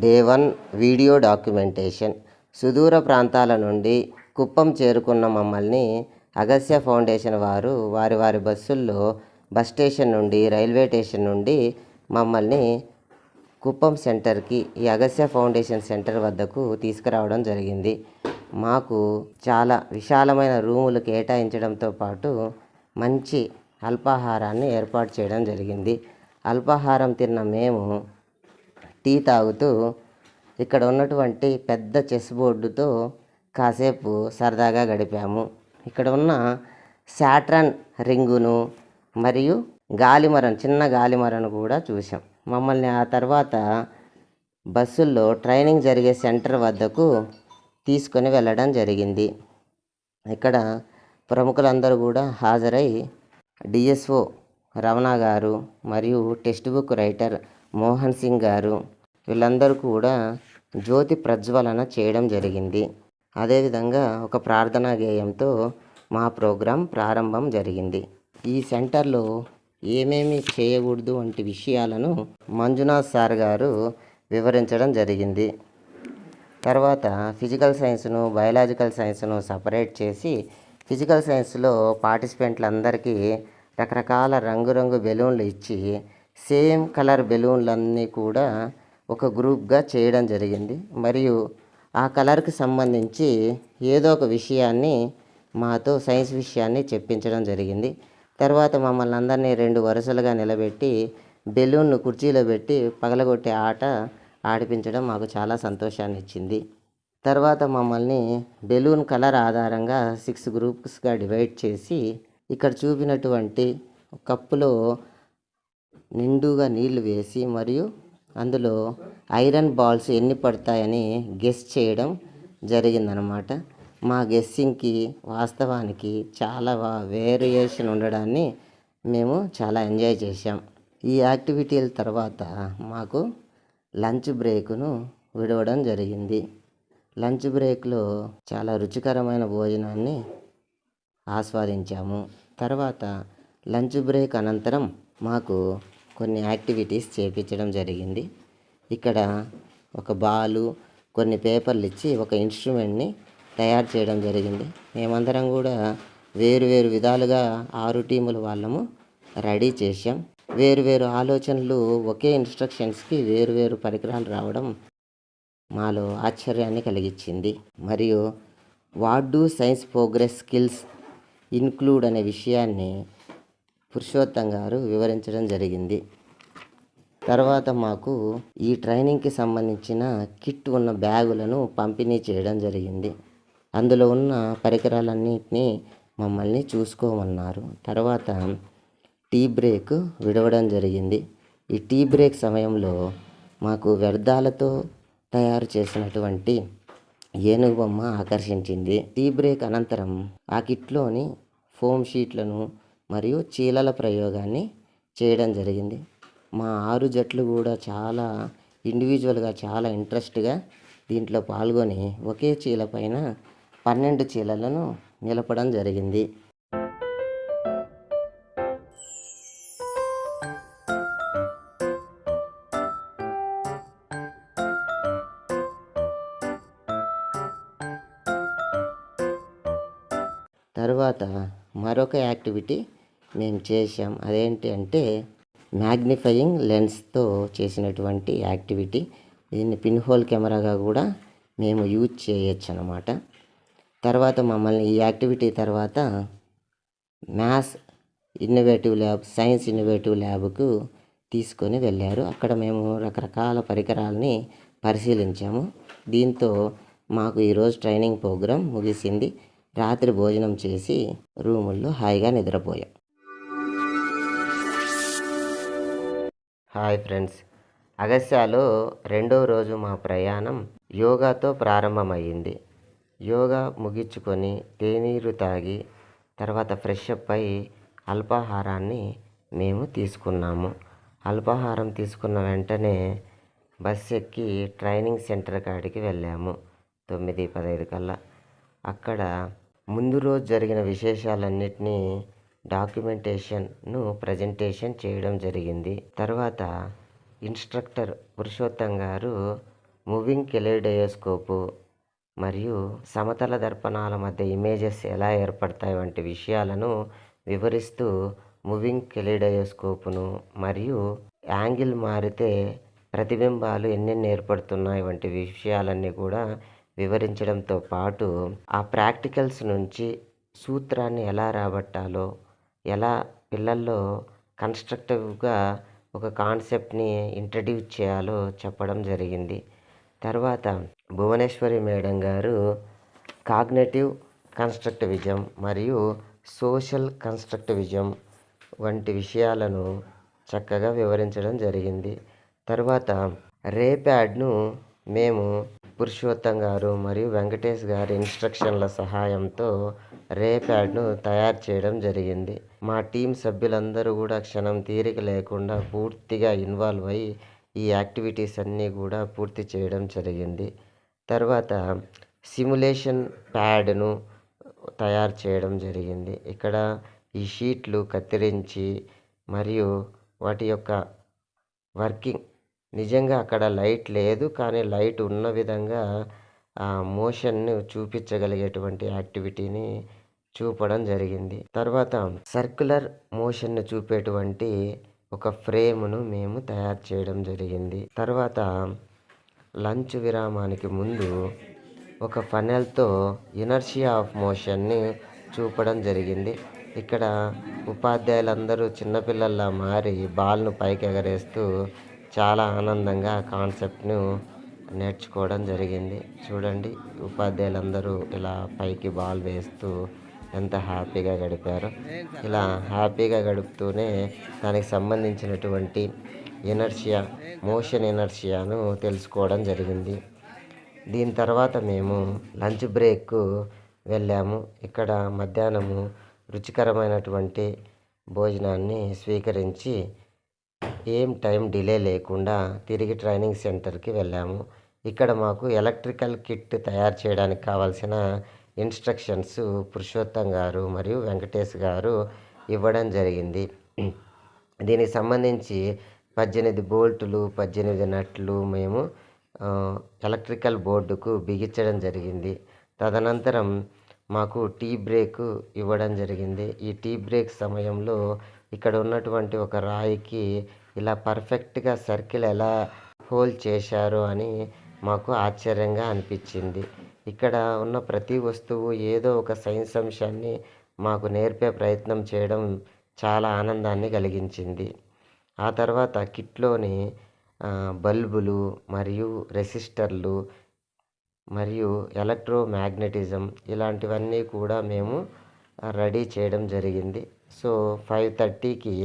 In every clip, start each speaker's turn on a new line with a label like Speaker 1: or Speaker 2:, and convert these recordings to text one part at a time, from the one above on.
Speaker 1: Day 1 video documentation. సుదూర ప్రాంతాల నుండి కుప్పం చేరుకున్న మమ్మల్ని అగస్త్య ఫౌండేషన్ వారు వారి వారి బస్సుల్లో బస్ స్టేషన్ నుండి, రైల్వే స్టేషన్ నుండి మమ్మల్ని కుప్పం సెంటర్కి, ఈ అగస్త్య ఫౌండేషన్ సెంటర్ వద్దకు తీసుకురావడం జరిగింది. మాకు చాలా విశాలమైన రూములు కేటాయించడంతో పాటు మంచి అల్పాహారాన్ని ఏర్పాటు చేయడం జరిగింది. అల్పాహారం తిన్న మేము టీ తాగుతూ ఇక్కడ ఉన్నటువంటి పెద్ద చెస్ బోర్డుతో కాసేపు సరదాగా గడిపాము. ఇక్కడ ఉన్న శాట్రన్ రింగును మరియు గాలిమరను, చిన్న గాలిమరను కూడా చూసాం. మమ్మల్ని ఆ తర్వాత బస్సుల్లో ట్రైనింగ్ జరిగే సెంటర్ వద్దకు తీసుకొని వెళ్ళడం జరిగింది. ఇక్కడ ప్రముఖులందరూ కూడా హాజరై డిఎస్ఓ రమణ గారు మరియు text book writer Mohan Singh గారు వీళ్ళందరూ కూడా జ్యోతి ప్రజ్వలన చేయడం జరిగింది. అదేవిధంగా ఒక ప్రార్థనా గేయంతో మా ప్రోగ్రాం ప్రారంభం జరిగింది. ఈ సెంటర్లో ఏమేమి చేయకూడదు వంటి విషయాలను మంజునాథ్ సార్ గారు వివరించడం జరిగింది. తర్వాత ఫిజికల్ సైన్స్ను, బయాలజికల్ సైన్స్ను సపరేట్ చేసి ఫిజికల్ సైన్స్లో పార్టిసిపెంట్లందరికీ రకరకాల రంగురంగు బెలూన్లు ఇచ్చి సేమ్ కలర్ బెలూన్లన్నీ కూడా ఒక గ్రూప్గా చేయడం జరిగింది. మరియు ఆ కలర్కి సంబంధించి ఏదో ఒక విషయాన్ని మాతో సైన్స్ విషయాన్ని చెప్పించడం జరిగింది. తర్వాత మమ్మల్ని అందరినీ 2 వరుసలుగా నిలబెట్టి బెలూన్ను కుర్చీలో పెట్టి పగలగొట్టే ఆట ఆడిపించడం మాకు చాలా సంతోషాన్ని ఇచ్చింది. తర్వాత మమ్మల్ని బెలూన్ కలర్ ఆధారంగా 6 గ్రూప్స్గా డివైడ్ చేసి ఇక్కడ చూపినటువంటి కప్పులో నిండుగా నీళ్లు వేసి మరియు అందులో ఐరన్ బాల్స్ ఎన్ని పడతాయని గెస్ చేయడం జరిగిందనమాట. మా గెస్సింగ్కి వాస్తవానికి చాలా వేరియేషన్ ఉండడాన్ని మేము చాలా ఎంజాయ్ చేశాం. ఈ యాక్టివిటీల తర్వాత మాకు లంచ్ బ్రేకును విడవడం జరిగింది. లంచ్ బ్రేక్లో చాలా రుచికరమైన భోజనాన్ని ఆస్వాదించాము. తర్వాత లంచ్ బ్రేక్ అనంతరం మాకు కొన్ని యాక్టివిటీస్ చేయించడం జరిగింది. ఇక్కడ ఒక బాలు, కొన్ని పేపర్లు ఇచ్చి ఒక ఇన్స్ట్రుమెంట్ని తయారు చేయడం జరిగింది. మేమందరం కూడా వేరు వేరు విధాలుగా 6 టీముల వాళ్ళము రెడీ చేసాం. వేరు ఆలోచనలు ఒకే ఇన్స్ట్రక్షన్స్కి వేరు పరికరాలు రావడం మాలో ఆశ్చర్యాన్ని కలిగించింది. మరియు what do science progress skills include అనే విషయాన్ని పురుషోత్తం గారు వివరించడం జరిగింది. తర్వాత మాకు ఈ ట్రైనింగ్కి సంబంధించిన కిట్ ఉన్న బ్యాగులను పంపిణీ చేయడం జరిగింది. అందులో ఉన్న పరికరాలన్నింటినీ మమ్మల్ని చూసుకోమన్నారు. తర్వాత టీ బ్రేక్ విడవడం జరిగింది. ఈ టీ బ్రేక్ సమయంలో మాకు వ్యర్థాలతో తయారు చేసినటువంటి ఏనుగు బొమ్మ ఆకర్షించింది. టీ బ్రేక్ అనంతరం ఆ కిట్లోని ఫోమ్ షీట్లను మరియు చీలల ప్రయోగాన్ని చేయడం జరిగింది. మా 6 జట్లు కూడా చాలా ఇండివిజువల్గా చాలా ఇంట్రెస్ట్గా దీంట్లో పాల్గొని ఒకే చీల పైన 12 చీలలను నిలపడం జరిగింది. తర్వాత మరొక యాక్టివిటీ మేము చేసాం. అదేంటి అంటే మ్యాగ్నిఫయింగ్ లెన్స్తో చేసినటువంటి యాక్టివిటీ. దీన్ని పిన్ హోల్ కెమెరాగా కూడా మేము యూజ్ చేయొచ్చు అన్నమాట. తర్వాత మమ్మల్ని ఈ యాక్టివిటీ తర్వాత maths innovative lab, science innovative ల్యాబ్కు తీసుకొని వెళ్ళారు. అక్కడ మేము రకరకాల పరికరాలని పరిశీలించాము. దీంతో మాకు ఈరోజు ట్రైనింగ్ ప్రోగ్రాం ముగిసింది. రాత్రి భోజనం చేసి రూముల్లో హాయిగా నిద్రపోయాం. హాయ్ ఫ్రెండ్స్, అగస్త్యాలో 2వ రోజు మా ప్రయాణం యోగాతో ప్రారంభమయ్యింది. యోగా ముగించుకొని తేనీరు తాగి తర్వాత ఫ్రెష్ అప్ అయి అల్పాహారాన్ని మేము తీసుకున్నాము. అల్పాహారం తీసుకున్న వెంటనే బస్ ఎక్కి ట్రైనింగ్ సెంటర్ కాడికి వెళ్ళాము 9:15 కల్లా. అక్కడ ముందు రోజు జరిగిన విశేషాలన్నిటినీ డాక్యుమెంటేషన్ను ప్రజెంటేషన్ చేయడం జరిగింది. తర్వాత ఇన్స్ట్రక్టర్ పురుషోత్తం గారు మూవింగ్ కెలిడోస్కోపు మరియు సమతల దర్పణాల మధ్య ఇమేజెస్ ఎలా ఏర్పడతాయి వంటి విషయాలను వివరిస్తూ మూవింగ్ కెలిడోస్కోపును మరియు యాంగిల్ మారితే ప్రతిబింబాలు ఎన్నెన్ని ఏర్పడుతున్నాయి వంటి విషయాలన్నీ కూడా వివరించడంతో పాటు ఆ ప్రాక్టికల్స్ నుంచి సూత్రాన్ని ఎలా రాబట్టాలో, ఎలా పిల్లల్లో కన్స్ట్రక్టివ్గా ఒక కాన్సెప్ట్ని ఇంట్రడ్యూస్ చేయాలో చెప్పడం జరిగింది. తర్వాత భువనేశ్వరి మేడం గారు కాగ్నిటివ్ కన్స్ట్రక్టివిజం మరియు సోషల్ కన్స్ట్రక్టివిజం వంటి విషయాలను చక్కగా వివరించడం జరిగింది. తర్వాత రేప్యాడ్ను మేము పురుషోత్తం గారు మరియు వెంకటేష్ గారి ఇన్స్ట్రక్షన్ల సహాయంతో రేప్యాడ్ను తయారు చేయడం జరిగింది. మా టీం సభ్యులందరూ కూడా క్షణం తీరిక లేకుండా పూర్తిగా ఇన్వాల్వ్ అయ్యి ఈ యాక్టివిటీస్ అన్నీ కూడా పూర్తి చేయడం జరిగింది. తర్వాత సిమ్యులేషన్ ప్యాడ్ను తయారు చేయడం జరిగింది. ఇక్కడ ఈ షీట్లు కత్తిరించి మరియు వాటి యొక్క వర్కింగ్ నిజంగా అక్కడ లైట్ లేదు, కానీ లైట్ ఉన్న విధంగా ఆ మోషన్ను చూపించగలిగేటువంటి యాక్టివిటీని చూపడం జరిగింది. తర్వాత సర్క్యులర్ మోషన్ను చూపేటువంటి ఒక ఫ్రేమ్ను మేము తయారు చేయడం జరిగింది. తర్వాత లంచ్ విరామానికి ముందు ఒక ఫనెల్తో ఇనర్షియా ఆఫ్ మోషన్ని చూపడం జరిగింది. ఇక్కడ ఉపాధ్యాయులందరూ చిన్నపిల్లల్లా మారి బాల్ను పైకి ఎగరేస్తూ చాలా ఆనందంగా కాన్సెప్ట్ను నేర్చుకోవడం జరిగింది. చూడండి, ఉపాధ్యాయులందరూ ఇలా పైకి బాల్ వేస్తూ ఎంత హ్యాపీగా గడిపారో. ఇలా హ్యాపీగా గడుపుతూనే దానికి సంబంధించినటువంటి మోషన్ ఇనర్షియాను తెలుసుకోవడం జరిగింది. దీని తర్వాత మేము లంచ్ బ్రేక్కు వెళ్ళాము. ఇక్కడ మధ్యాహ్నము రుచికరమైనటువంటి భోజనాన్ని స్వీకరించి టైం డిలే లేకుండా తిరిగి ట్రైనింగ్ సెంటర్కి వెళ్ళాము. ఇక్కడ మాకు ఎలక్ట్రికల్ కిట్ తయారు చేయడానికి కావాల్సిన ఇన్స్ట్రక్షన్స్ పురుషోత్తం గారు మరియు వెంకటేష్ గారు ఇవ్వడం జరిగింది. దీనికి సంబంధించి 18 బోల్టులు, 18 నట్లు మేము ఎలక్ట్రికల్ బోర్డుకు బిగించడం జరిగింది. తదనంతరం మాకు టీ బ్రేక్ ఇవ్వడం జరిగింది. ఈ టీ బ్రేక్ సమయంలో ఇక్కడ ఉన్నటువంటి ఒక రాయికి ఇలా పర్ఫెక్ట్గా సర్కిల్ ఎలా హోల్ చేశారో అని మాకు ఆశ్చర్యంగా అనిపించింది. ఇక్కడ ఉన్న ప్రతి వస్తువు ఏదో ఒక సైన్స్ అంశాన్ని మాకు నేర్పే ప్రయత్నం చేయడం చాలా ఆనందాన్ని కలిగించింది. ఆ తర్వాత కిట్లోని బల్బులు మరియు రెసిస్టర్లు మరియు ఎలక్ట్రోమాగ్నెటిజం ఇలాంటివన్నీ కూడా మేము రెడీ చేయడం జరిగింది. సో 5:30కి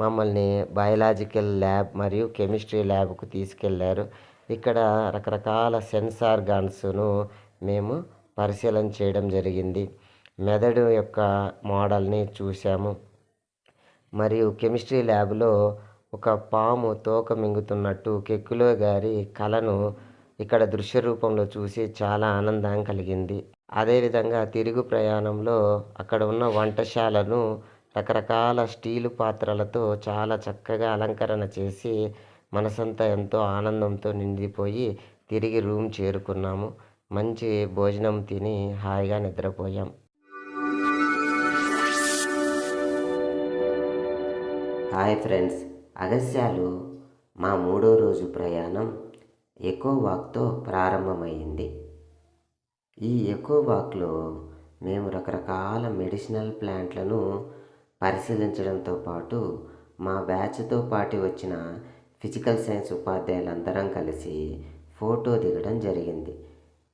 Speaker 1: మమ్మల్ని బయాలజికల్ ల్యాబ్ మరియు కెమిస్ట్రీ ల్యాబ్కు తీసుకెళ్లారు. ఇక్కడ రకరకాల సెన్సార్ గన్స్ను మేము పరిశీలన చేయడం జరిగింది. మెదడు యొక్క మోడల్ని చూసాము. మరియు కెమిస్ట్రీ ల్యాబ్లో ఒక పాము తోక మింగుతున్నట్టు కెక్కులో గారి కళను ఇక్కడ దృశ్య రూపంలో చూసి చాలా ఆనందం కలిగింది. అదేవిధంగా తిరుగు ప్రయాణంలో అక్కడ ఉన్న వంటశాలను రకరకాల స్టీలు పాత్రలతో చాలా చక్కగా అలంకరణ చేసి మనసంతా ఎంతో ఆనందంతో నిండిపోయి తిరిగి రూమ్ చేరుకున్నాము. మంచి భోజనం తిని హాయిగా నిద్రపోయాం. హాయ్ ఫ్రెండ్స్, అగస్యాలు మా 3వ రోజు ప్రయాణం ఎకో వాక్తో ప్రారంభమైంది. ఈ ఎకో వాక్లో మేము రకరకాల మెడిసినల్ ప్లాంట్లను పరిశీలించడంతో పాటు మా బ్యాచ్తో పాటు వచ్చిన ఫిజికల్ సైన్స్ ఉపాధ్యాయులందరం కలిసి ఫోటో దిగడం జరిగింది.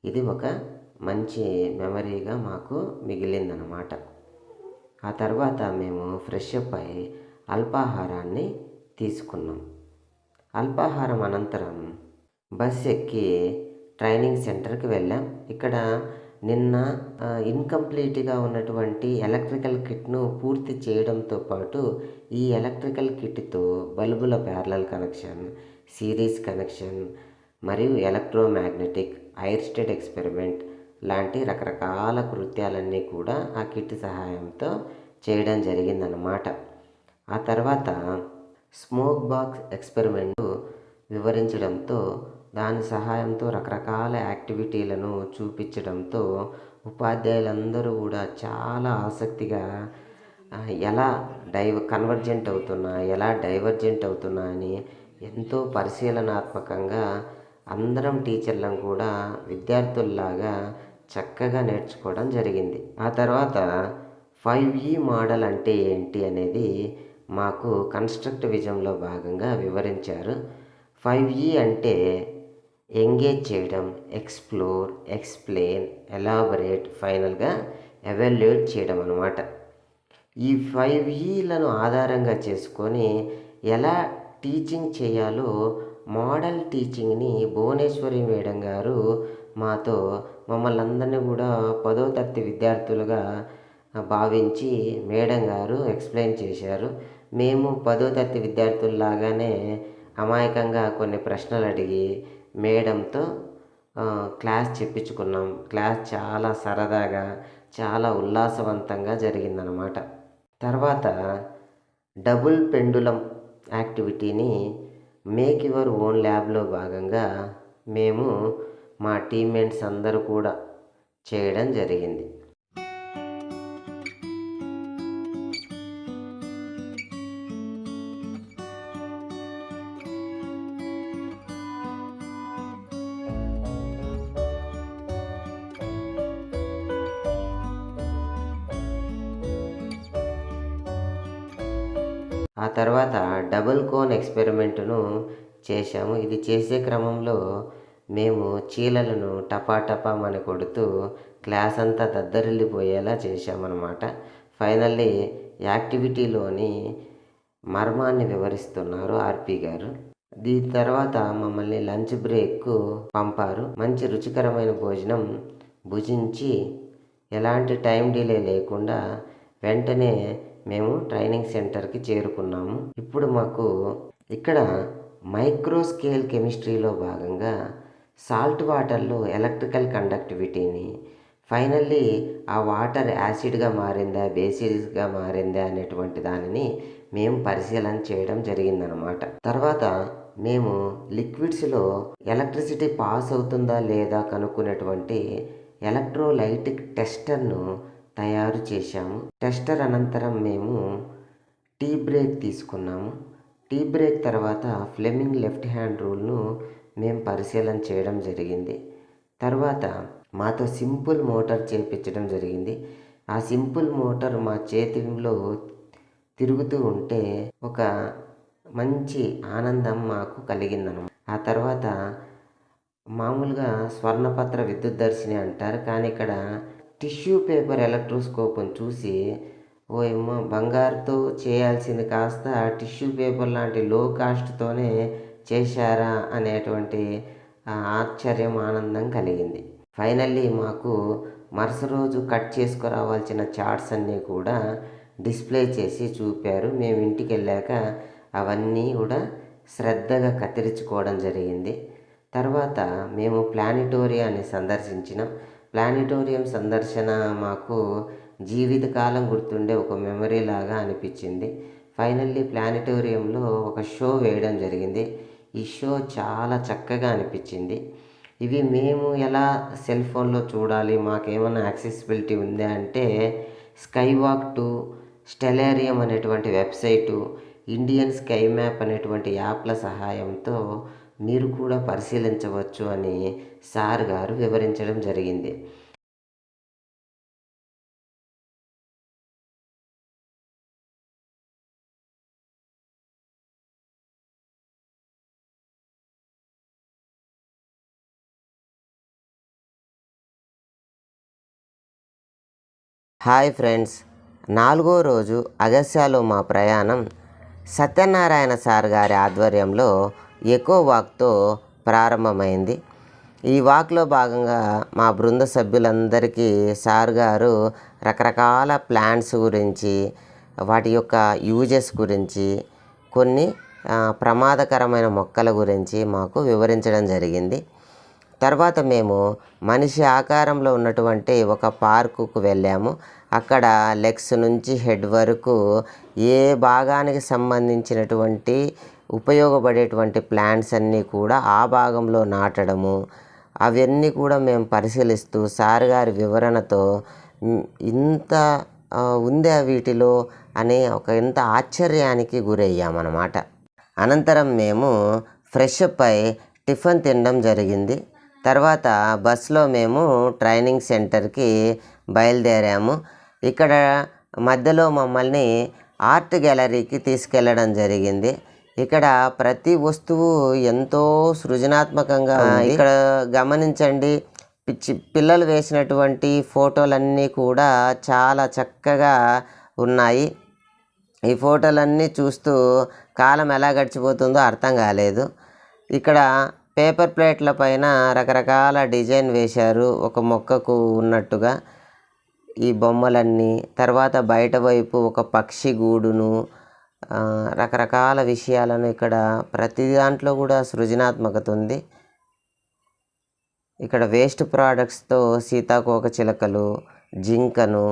Speaker 1: ఇది ఒక మంచి మెమరీగా మాకు మిగిలిందనమాట. ఆ తర్వాత మేము ఫ్రెష్ అప్ అయి అల్పాహారాన్ని తీసుకున్నాం. అల్పాహారం అనంతరం బస్ ఎక్కి ట్రైనింగ్ సెంటర్కి వెళ్ళాం. ఇక్కడ నిన్న ఇన్కంప్లీట్గా ఉన్నటువంటి ఎలక్ట్రికల్ కిట్ను పూర్తి చేయడంతో పాటు ఈ ఎలక్ట్రికల్ కిట్తో బల్బుల ప్యారలల్ కనెక్షన్, సిరీస్ కనెక్షన్ మరియు ఎలక్ట్రోమాగ్నెటిక్ ఐర్స్టెడ్ ఎక్స్పెరిమెంట్ లాంటి రకరకాల కృత్యాలన్నీ కూడా ఆ కిట్ సహాయంతో చేయడం జరిగిందన్నమాట. ఆ తర్వాత స్మోక్ బాక్స్ ఎక్స్పెరిమెంట్ వివరించడంతో దాని సహాయంతో రకరకాల యాక్టివిటీలను చూపించడంతో ఉపాధ్యాయులందరూ కూడా చాలా ఆసక్తిగా ఎలా కన్వర్జెంట్ అవుతున్నా, ఎలా డైవర్జెంట్ అవుతున్నా అని ఎంతో పరిశీలనాత్మకంగా అందరం టీచర్లం కూడా విద్యార్థుల్లాగా చక్కగా నేర్చుకోవడం జరిగింది. ఆ తర్వాత 5E మోడల్ అంటే ఏంటి అనేది మాకు కన్స్ట్రక్ట్ విజన్లో భాగంగా వివరించారు. 5E అంటే ఎంగేజ్ చేయడం, ఎక్స్ప్లోర్, ఎక్స్ప్లెయిన్, ఎలాబరేట్, ఫైనల్గా ఎవాల్యుయేట్ చేయడం అన్నమాట. ఈ 5Eలను ఆధారంగా చేసుకొని ఎలా టీచింగ్ చేయాలో మోడల్ టీచింగ్ని భువనేశ్వరి మేడం గారు మమ్మల్ని అందరినీ కూడా 10వ తరగతి విద్యార్థులుగా భావించి మేడం గారు ఎక్స్ప్లెయిన్ చేశారు. మేము 10వ తరగతి విద్యార్థుల్లాగానే అమాయకంగా కొన్ని ప్రశ్నలు అడిగి మేడంతో క్లాస్ చెప్పించుకున్నాం. క్లాస్ చాలా సరదాగా, చాలా ఉల్లాసవంతంగా జరిగిందనమాట. తర్వాత డబుల్ పెండులం యాక్టివిటీని మేక్ యువర్ ఓన్ ల్యాబ్లో భాగంగా మేము మా టీమ్మేట్స్ అందరూ కూడా చేయడం జరిగింది. ఆ తర్వాత డబుల్ కోన్ ఎక్స్పెరిమెంట్ను చేశాము. ఇది చేసే క్రమంలో మేము చీలలను టపాటపామని కొడుతూ క్లాస్ అంతా దద్దరిల్లిపోయేలా చేశామన్నమాట. ఫైనల్లీ యాక్టివిటీలోని మర్మాన్ని వివరిస్తున్నారు ఆర్పి గారు. దీని తర్వాత మమ్మల్ని లంచ్ బ్రేక్కు పంపారు. మంచి రుచికరమైన భోజనం భుజించి ఎలాంటి టైం డిలే లేకుండా వెంటనే మేము ట్రైనింగ్ సెంటర్కి చేరుకున్నాము. ఇప్పుడు మాకు ఇక్కడ మైక్రో స్కేల్ కెమిస్ట్రీలో భాగంగా సాల్ట్ వాటర్లో ఎలక్ట్రికల్ కండక్టివిటీని, ఫైనల్లీ ఆ వాటర్ యాసిడ్గా మారిందా, బేసిస్గా మారిందా అనేటువంటి దానిని మేము పరిశీలన చేయడం జరిగిందనమాట. తర్వాత మేము లిక్విడ్స్లో ఎలక్ట్రిసిటీ పాస్ అవుతుందా లేదా కనుక్కునేటువంటి ఎలక్ట్రోలైటిక్ టెస్టర్ను తయారు చేశాము. టెస్టర్ అనంతరం మేము టీ బ్రేక్ తీసుకున్నాము. టీ బ్రేక్ తర్వాత ఫ్లెమింగ్ లెఫ్ట్ హ్యాండ్ రూల్ను మేము పరిశీలన చేయడం జరిగింది. తర్వాత మాతో సింపుల్ మోటార్ చేయించడం జరిగింది. ఆ సింపుల్ మోటార్ మా చేతిలో తిరుగుతూ ఉంటే ఒక మంచి ఆనందం మాకు కలిగిందన్నమాట. ఆ తర్వాత మామూలుగా స్వర్ణపత్ర విద్యుద్దర్శిని అంటారు, కానీ ఇక్కడ టిష్యూ పేపర్ ఎలక్ట్రోస్కోప్ని చూసి ఓ బంగారుతో చేయాల్సింది కాస్త టిష్యూ పేపర్ లాంటి లో కాస్ట్తోనే చేశారా అనేటువంటి ఆశ్చర్యం, ఆనందం కలిగింది. ఫైనల్లీ మాకు మరుసటి రోజు కట్ చేసుకురావాల్సిన చార్ట్స్ అన్నీ కూడా డిస్ప్లే చేసి చూపారు. మేము ఇంటికి వెళ్ళాక అవన్నీ కూడా శ్రద్ధగా కత్తిరించుకోవడం జరిగింది. తర్వాత మేము ప్లానిటోరియాన్ని సందర్శించినాం. ప్లానిటోరియం సందర్శన మాకు జీవితకాలం గుర్తుండే ఒక మెమరీ లాగా అనిపించింది. ఫైనల్లీ ప్లానిటోరియంలో ఒక షో వేయడం జరిగింది. ఈ షో చాలా చక్కగా అనిపించింది. ఇవి మేము ఎలా సెల్ ఫోన్లో చూడాలి, మాకేమైనా యాక్సెసిబిలిటీ ఉందా అంటే స్కైవాక్ టు స్టెలేరియం అనేటువంటి వెబ్సైటు, ఇండియన్ స్కై మ్యాప్ అనేటువంటి యాప్ల సహాయంతో మీరు కూడా పరిశీలించవచ్చు అని సార్ గారు వివరించడం జరిగింది. హాయ్ ఫ్రెండ్స్, 4వ రోజు అగస్యాలో మా ప్రయాణం సత్యనారాయణ సార్ గారి ఆధ్వర్యంలో ఎకో వాక్తో ప్రారంభమైంది. ఈ వాక్లో భాగంగా మా బృంద సభ్యులందరికీ సార్ గారు రకరకాల ప్లాంట్స్ గురించి, వాటి యొక్క యూజెస్ గురించి, కొన్ని ప్రమాదకరమైన మొక్కల గురించి మాకు వివరించడం జరిగింది. తర్వాత మేము మనిషి ఆకారంలో ఉన్నటువంటి ఒక పార్కుకు వెళ్ళాము. అక్కడ లెగ్స్ నుంచి హెడ్ వరకు ఏ భాగానికి సంబంధించినటువంటి ఉపయోగపడేటువంటి ప్లాంట్స్ అన్నీ కూడా ఆ భాగంలో నాటడము, అవన్నీ కూడా మేము పరిశీలిస్తూ సార్ గారి వివరణతో ఇంత ఉందా వీటిలో అనే ఇంత ఆశ్చర్యానికి గురయ్యామన్నమాట. అనంతరం మేము ఫ్రెష్ అప్ అయి టిఫిన్ తినడం జరిగింది. తర్వాత బస్సులో మేము ట్రైనింగ్ సెంటర్కి బయలుదేరాము. ఇక్కడ మధ్యలో మమ్మల్ని ఆర్ట్ గ్యాలరీకి తీసుకెళ్ళడం జరిగింది. ఇక్కడ ప్రతి వస్తువు ఎంతో సృజనాత్మకంగా ఇక్కడ గమనించండి. పిల్లలు వేసినటువంటి ఫోటోలన్నీ కూడా చాలా చక్కగా ఉన్నాయి. ఈ ఫోటోలన్నీ చూస్తూ కాలం ఎలా గడిచిపోతుందో అర్థం కాలేదు. ఇక్కడ పేపర్ ప్లేట్ల పైన రకరకాల డిజైన్ వేశారు, ఒక మొక్కకు ఉన్నట్టుగా ఈ బొమ్మలన్నీ. తర్వాత బయట వైపు ఒక పక్షి గూడును, రకరకాల విషయాలను ఇక్కడ ప్రతి దాంట్లో కూడా సృజనాత్మకత ఉంది. ఇక్కడ వేస్ట్ ప్రోడక్ట్స్తో సీతాకోక చిలకలు, జింకను,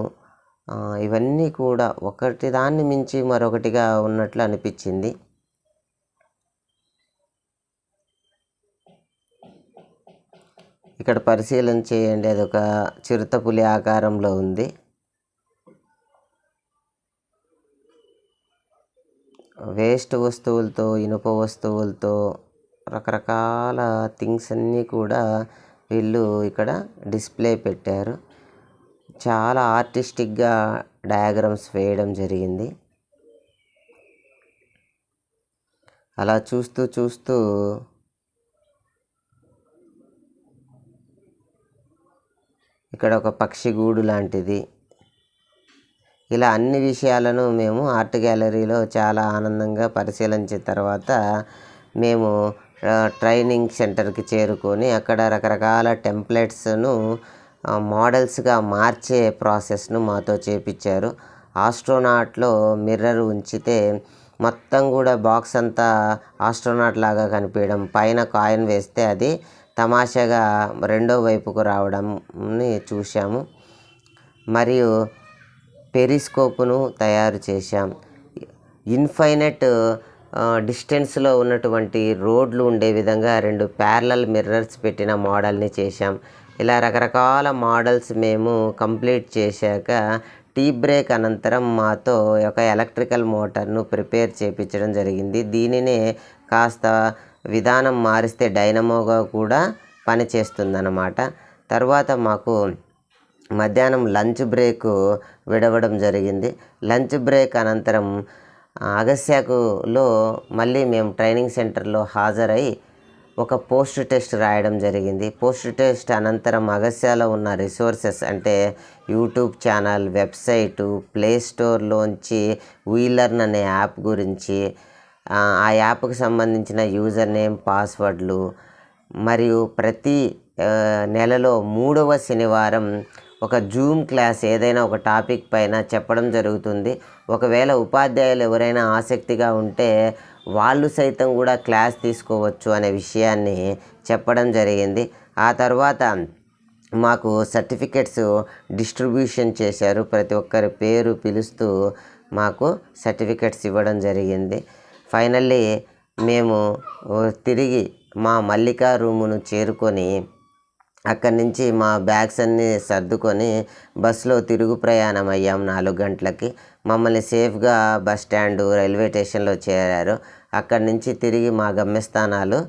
Speaker 1: ఇవన్నీ కూడా ఒకటి దాన్ని మించి మరొకటిగా ఉన్నట్లు అనిపించింది. ఇక్కడ పరిశీలన చేయండి, అది ఒక చిరుతపులి ఆకారంలో ఉంది. వేస్ట్ వస్తువులతో, ఇనుప వస్తువులతో, రకరకాల థింగ్స్ అన్నీ కూడా వీళ్ళు ఇక్కడ డిస్ప్లే పెట్టారు. చాలా ఆర్టిస్టిక్గా డయాగ్రామ్స్ వేయడం జరిగింది. అలా చూస్తూ చూస్తూ ఇక్కడ ఒక పక్షి గూడు లాంటిది, ఇలా అన్ని విషయాలను మేము ఆర్ట్ గ్యాలరీలో చాలా ఆనందంగా పరిశీలించిన తర్వాత మేము ట్రైనింగ్ సెంటర్కి చేరుకొని అక్కడ రకరకాల టెంప్లెట్స్ను మోడల్స్గా మార్చే ప్రాసెస్ను మాతో చేపించారు. ఆస్ట్రోనాట్లో మిర్రర్ ఉంచితే మొత్తం కూడా బాక్స్ అంతా ఆస్ట్రోనాట్ లాగా కనిపించడం, పైన కాయిన్ వేస్తే అది తమాషాగా రెండో వైపుకు రావడంని చూసాము. మరియు పెరిస్కోప్ను తయారు చేశాం. ఇన్ఫైనైట్ డిస్టెన్స్లో ఉన్నటువంటి రోడ్లు ఉండే విధంగా 2 ప్యారలల్ మిర్రర్స్ పెట్టిన మోడల్ని చేశాం. ఇలా రకరకాల మోడల్స్ మేము కంప్లీట్ చేశాక టీ బ్రేక్ అనంతరం మాతో ఒక ఎలక్ట్రికల్ మోటార్ను ప్రిపేర్ చేయించడం జరిగింది. దీనినే కాస్త విధానం మారిస్తే డైనమోగా కూడా పనిచేస్తుందన్నమాట. తర్వాత మాకు మధ్యాహ్నం లంచ్ బ్రేక్ విడవడం జరిగింది. లంచ్ బ్రేక్ అనంతరం అగస్త్యాకులో మళ్ళీ మేము ట్రైనింగ్ సెంటర్లో హాజరై ఒక పోస్ట్ టెస్ట్ రాయడం జరిగింది. పోస్ట్ టెస్ట్ అనంతరం అగస్త్యాలో ఉన్న రిసోర్సెస్ అంటే యూట్యూబ్ ఛానల్, వెబ్సైటు, ప్లే స్టోర్లోంచి వీలర్న్ అనే యాప్ గురించి, ఆ యాప్కి సంబంధించిన యూజర్ నేమ్, పాస్వర్డ్లు, మరియు ప్రతి నెలలో 3వ శనివారం ఒక జూమ్ క్లాస్ ఏదైనా ఒక టాపిక్ పైన చెప్పడం జరుగుతుంది. ఒకవేళ ఉపాధ్యాయులు ఎవరైనా ఆసక్తిగా ఉంటే వాళ్ళు సైతం కూడా క్లాస్ తీసుకోవచ్చు అనే విషయాన్ని చెప్పడం జరిగింది. ఆ తర్వాత మాకు సర్టిఫికెట్స్ డిస్ట్రిబ్యూషన్ చేశారు. ప్రతి ఒక్కరి పేరు పిలుస్తూ మాకు సర్టిఫికెట్స్ ఇవ్వడం జరిగింది. ఫైనల్లీ మేము తిరిగి మా మల్లికా రూమును చేరుకొని అక్కడి నుంచి మా బ్యాగ్స్ అన్నీ సర్దుకొని బస్సులో తిరుగు ప్రయాణం అయ్యాం 4 గంటలకి. మమ్మల్ని సేఫ్గా బస్ స్టాండు, రైల్వే స్టేషన్లో చేరారు. అక్కడి నుంచి తిరిగి మా గమ్యస్థానాలు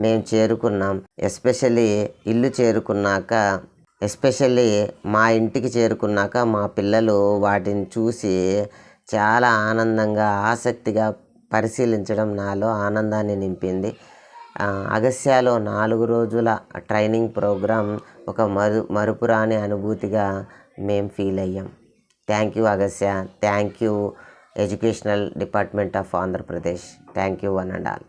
Speaker 1: మేము చేరుకున్నాం. ఎస్పెషల్లీ మా ఇంటికి చేరుకున్నాక మా పిల్లలు వాటిని చూసి చాలా ఆనందంగా, ఆసక్తిగా పరిశీలించడం నాలో ఆనందాన్ని నింపింది. అగస్త్యాలో 4 రోజుల ట్రైనింగ్ ప్రోగ్రాం ఒక మరుపురాని అనుభూతిగా మేము ఫీల్ అయ్యాం. Thank you Agastya, thank you educational department of Andhra Pradesh, thank you one and all.